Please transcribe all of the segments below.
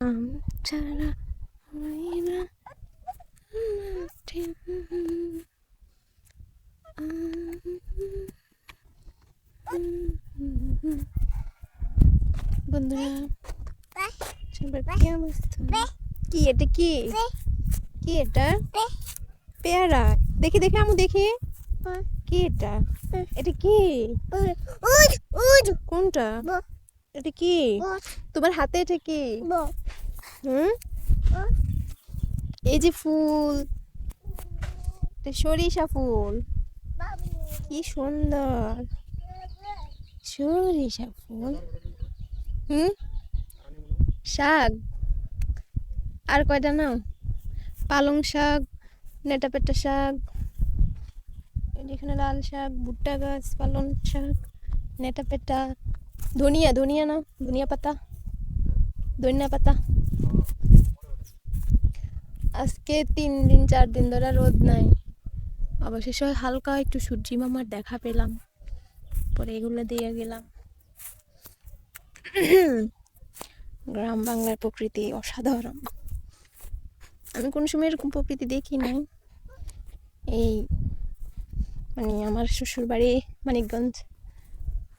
ছাড়া হয় না মাঠে। বন্ধুরা সবার কি অবস্থা? কি এটা কি কি এটা? পেয়ারা। দেখি দেখি আমু দেখি কি এটা? এটা কি? কোনটা? এটা কি তোমার হাতে? এটা কি? হুম, এই যে ফুল, এটা সরিষা ফুল। কি সুন্দর সরিষা ফুল। হুম, শাক আর কয়টা নাও? পালং শাক, নেটা পেটা শাক, এখানে লাল শাক, ভুট্টা গাছ, পালং শাক, নেটা পেটা, ধনিয়া, ধনিয়া নাও, ধনিয়া পাতা, ধনিয়া পাতা। আজকে 3 দিন 4 দিন ধরে রোদ নাই, অবশেষে হালকা একটু সূর্যি মামার দেখা পেলাম, পরে এগুলো দিয়ে গেলাম। গ্রাম বাংলার প্রকৃতি অসাধারণ। আমি কোনো সময় এরকম প্রকৃতি দেখি নাই। এই মানে আমার শ্বশুর বাড়ি মানিকগঞ্জ,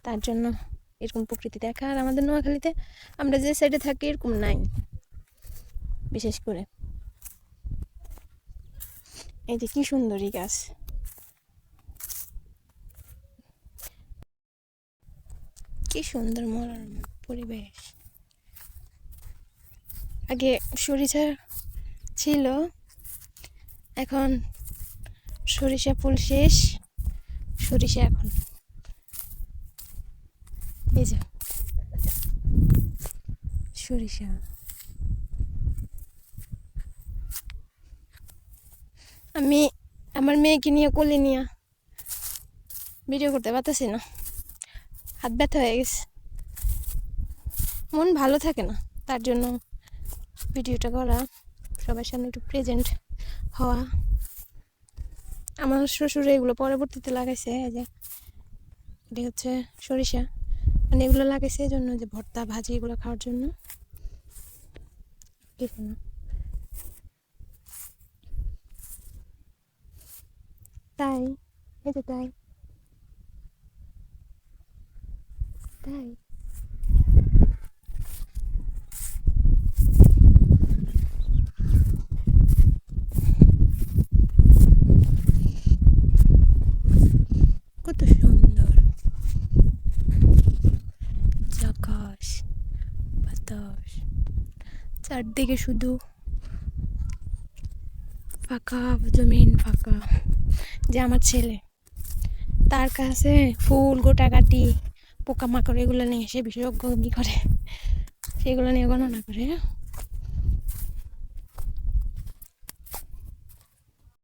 তার জন্য এরকম প্রকৃতি দেখা। আর আমাদের নোয়াখালীতে আমরা যে সাইডে থাকি এরকম নাই বিশেষ করে। এই যে কি সুন্দরী গাছ, কি সুন্দর মনোরম পরিবেশ। আগে সরিষা ছিল, এখন সরিষা ফুল শেষ, সরিষা এখন এই যে সরিষা। আমি আমার মেয়েকে নিয়ে কোলে নিয়ে ভিডিও করতে পারতেছি না, হাত ব্যথা হয়ে গেছে, মন ভালো থাকে না, তার জন্য ভিডিওটা করা, সবার সামনে একটু প্রেজেন্ট হওয়া। আমার শ্বশুর এগুলো পরবর্তীতে লাগাইছে, এই যে এটি হচ্ছে সরিষা, মানে এগুলো লাগাইছে এই জন্য যে ভর্তা ভাজি এগুলো খাওয়ার জন্য। তাই এই যে তাই তাই কত সুন্দর আকাশ বাতাস, চারদিকে শুধু ফাঁকা জমিন, ফাঁকা। যে আমার ছেলে, তার কাছে ফুল গোটাগাটি পোকামাকড় এগুলো নিয়ে সে বিশেষজ্ঞ করে, সেগুলো নিয়ে গণনা করে।